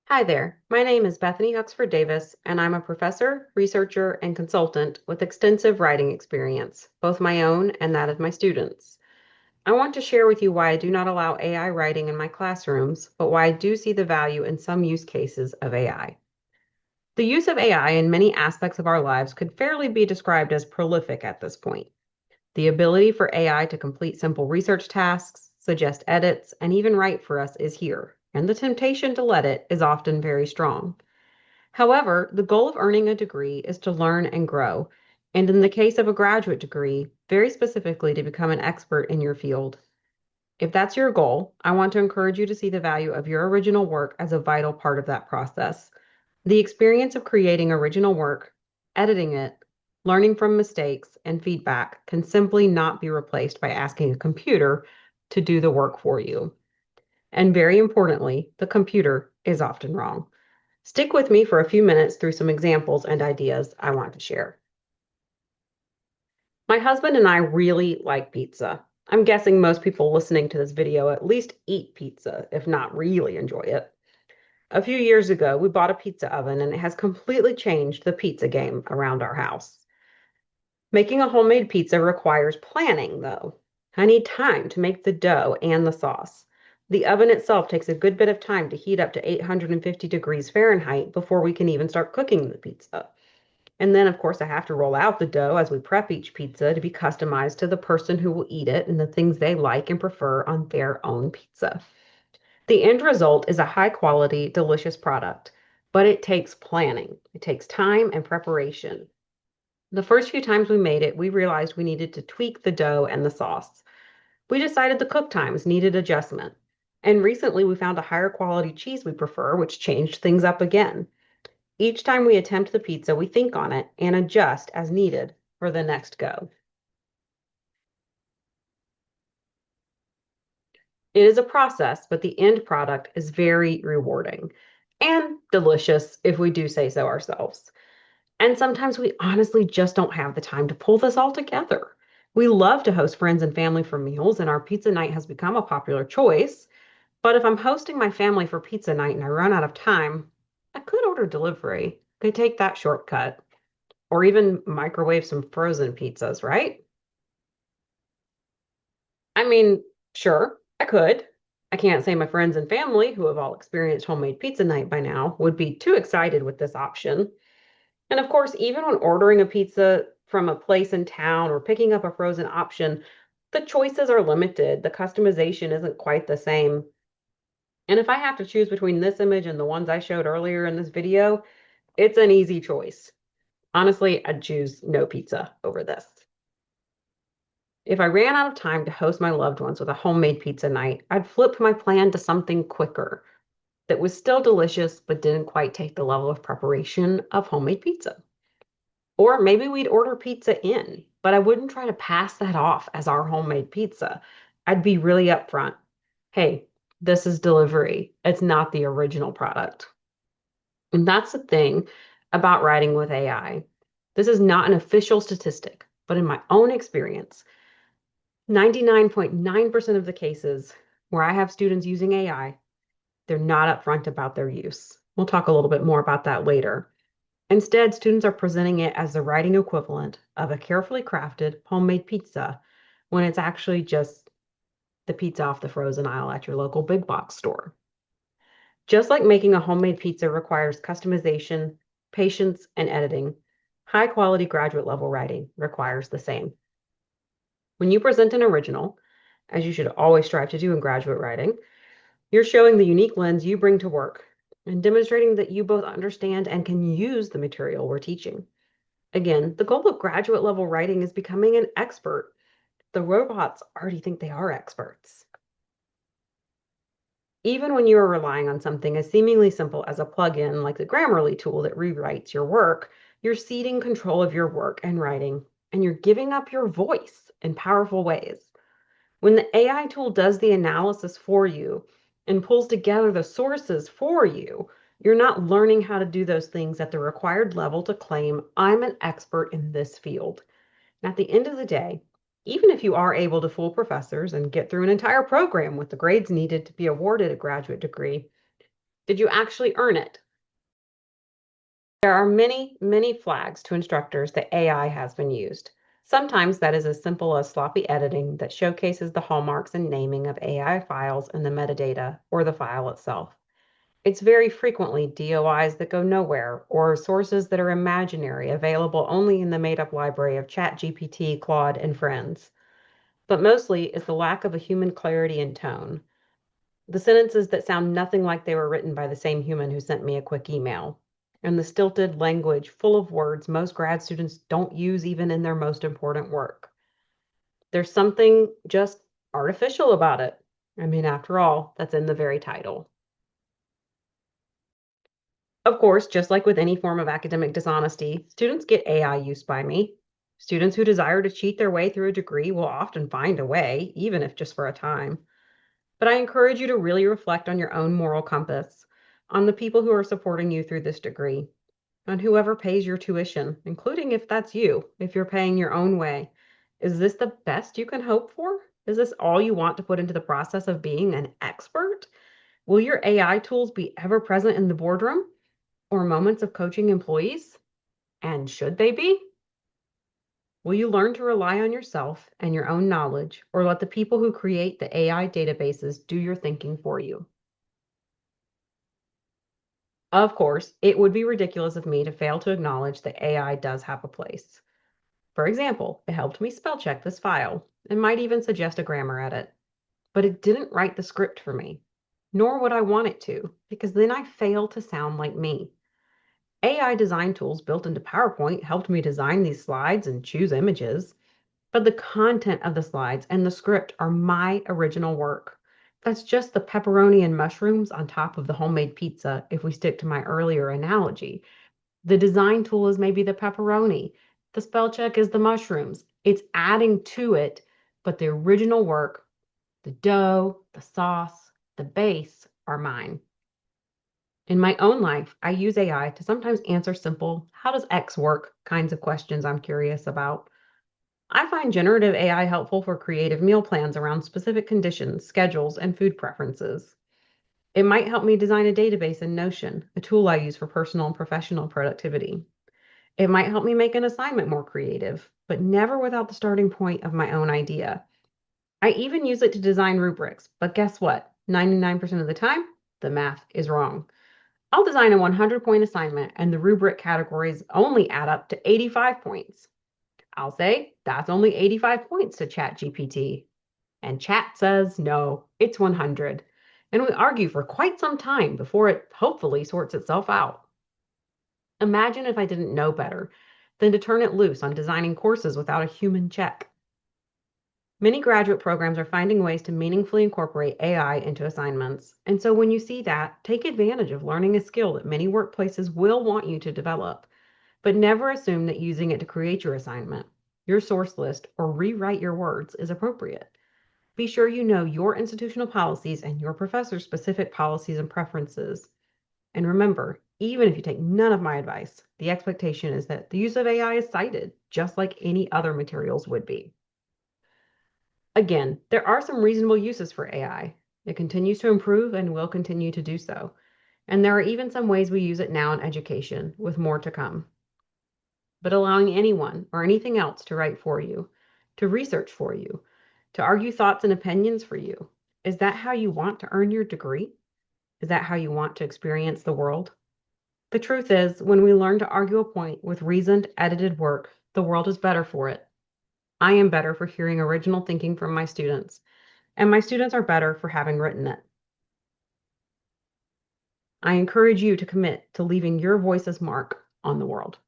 Hi there. My name is Bethany Huxford Davis, and I'm a professor, researcher, and consultant with extensive writing experience, both my own and that of my students. I want to share with you why I do not allow AI writing in my classrooms, but why I do see the value in some use cases of AI. The use of AI in many aspects of our lives could fairly be described as prolific at this point. The ability for AI to complete simple research tasks, suggest edits, and even write for us is here, and the temptation to let it is often very strong. However, the goal of earning a degree is to learn and grow, and in the case of a graduate degree, very specifically to become an expert in your field. If that's your goal, I want to encourage you to see the value of your original work as a vital part of that process. The experience of creating original work, editing it, learning from mistakes, and feedback can simply not be replaced by asking a computer to do the work for you. And very importantly, the computer is often wrong. Stick with me for a few minutes through some examples and ideas I want to share. My husband and I really like pizza. I'm guessing most people listening to this video at least eat pizza, if not really enjoy it. A few years ago, we bought a pizza oven and it has completely changed the pizza game around our house. Making a homemade pizza requires planning, though. I need time to make the dough and the sauce. The oven itself takes a good bit of time to heat up to 850 degrees Fahrenheit before we can even start cooking the pizza. And then, of course, I have to roll out the dough as we prep each pizza to be customized to the person who will eat it and the things they like and prefer on their own pizza. The end result is a high quality, delicious product, but it takes planning. It takes time and preparation. The first few times we made it, we realized we needed to tweak the dough and the sauce. We decided the cook times needed adjustment. And recently we found a higher quality cheese we prefer, which changed things up again. Each time we attempt the pizza, we think on it and adjust as needed for the next go. It is a process, but the end product is very rewarding and delicious if we do say so ourselves. And sometimes we honestly just don't have the time to pull this all together. We love to host friends and family for meals, and our pizza night has become a popular choice. But if I'm hosting my family for pizza night and I run out of time, I could order delivery. Could take that shortcut or even microwave some frozen pizzas, right? I mean, sure, I could. I can't say my friends and family, who have all experienced homemade pizza night by now, would be too excited with this option. And of course, even when ordering a pizza from a place in town or picking up a frozen option, the choices are limited. The customization isn't quite the same. And if I have to choose between this image and the ones I showed earlier in this video, it's an easy choice. Honestly, I'd choose no pizza over this. If I ran out of time to host my loved ones with a homemade pizza night, I'd flip my plan to something quicker that was still delicious but didn't quite take the level of preparation of homemade pizza. Or maybe we'd order pizza in, but I wouldn't try to pass that off as our homemade pizza. I'd be really upfront. Hey, this is delivery. It's not the original product. And that's the thing about writing with AI. This is not an official statistic, but in my own experience, 99.9% of the cases where I have students using AI, they're not upfront about their use. We'll talk a little bit more about that later. Instead, students are presenting it as the writing equivalent of a carefully crafted homemade pizza when it's actually just the pizza off the frozen aisle at your local big box store. Just like making a homemade pizza requires customization, patience, and editing, high quality graduate level writing requires the same. When you present an original, as you should always strive to do in graduate writing, you're showing the unique lens you bring to work and demonstrating that you both understand and can use the material we're teaching. Again, the goal of graduate level writing is becoming an expert. The robots already think they are experts. Even when you are relying on something as seemingly simple as a plugin like the Grammarly tool that rewrites your work, you're ceding control of your work and writing, and you're giving up your voice in powerful ways. When the AI tool does the analysis for you and pulls together the sources for you, you're not learning how to do those things at the required level to claim, I'm an expert in this field. And at the end of the day, even if you are able to fool professors and get through an entire program with the grades needed to be awarded a graduate degree, Did you actually earn it? There are many, many flags to instructors that AI has been used. Sometimes that is as simple as sloppy editing that showcases the hallmarks and naming of AI files in the metadata or the file itself. It's very frequently DOIs that go nowhere or sources that are imaginary, available only in the made-up library of ChatGPT, Claude, and friends. But mostly it's the lack of a human clarity and tone. The sentences that sound nothing like they were written by the same human who sent me a quick email. And the stilted language full of words most grad students don't use even in their most important work. There's something just artificial about it. I mean, after all, that's in the very title. Of course, just like with any form of academic dishonesty, students get AI use by me. Students who desire to cheat their way through a degree will often find a way, even if just for a time. But I encourage you to really reflect on your own moral compass, on the people who are supporting you through this degree, on whoever pays your tuition, including if that's you, if you're paying your own way. Is this the best you can hope for? Is this all you want to put into the process of being an expert? Will your AI tools be ever present in the boardroom or moments of coaching employees? And should they be? Will you learn to rely on yourself and your own knowledge, or let the people who create the AI databases do your thinking for you? Of course, it would be ridiculous of me to fail to acknowledge that AI does have a place. For example, it helped me spell check this file and might even suggest a grammar edit, but it didn't write the script for me, nor would I want it to, because then I fail to sound like me. AI design tools built into PowerPoint helped me design these slides and choose images, but the content of the slides and the script are my original work. That's just the pepperoni and mushrooms on top of the homemade pizza, if we stick to my earlier analogy. The design tool is maybe the pepperoni. The spell check is the mushrooms. It's adding to it, but the original work, the dough, the sauce, the base are mine. In my own life, I use AI to sometimes answer simple, how does X work kinds of questions I'm curious about. I find generative AI helpful for creative meal plans around specific conditions, schedules, and food preferences. It might help me design a database in Notion, a tool I use for personal and professional productivity. It might help me make an assignment more creative, but never without the starting point of my own idea. I even use it to design rubrics, but guess what? 99% of the time, the math is wrong. I'll design a 100-point assignment and the rubric categories only add up to 85 points. I'll say, that's only 85 points to ChatGPT. And Chat says, no, it's 100. And we argue for quite some time before it hopefully sorts itself out. Imagine if I didn't know better than to turn it loose on designing courses without a human check. Many graduate programs are finding ways to meaningfully incorporate AI into assignments. And so when you see that, take advantage of learning a skill that many workplaces will want you to develop, but never assume that using it to create your assignment, your source list, or rewrite your words is appropriate. Be sure you know your institutional policies and your professor's specific policies and preferences. And remember, even if you take none of my advice, the expectation is that the use of AI is cited, just like any other materials would be. Again, there are some reasonable uses for AI. It continues to improve and will continue to do so. And there are even some ways we use it now in education, with more to come. But allowing anyone or anything else to write for you, to research for you, to argue thoughts and opinions for you, is that how you want to earn your degree? Is that how you want to experience the world? The truth is, when we learn to argue a point with reasoned, edited work, the world is better for it. I am better for hearing original thinking from my students, and my students are better for having written it. I encourage you to commit to leaving your voice's mark on the world.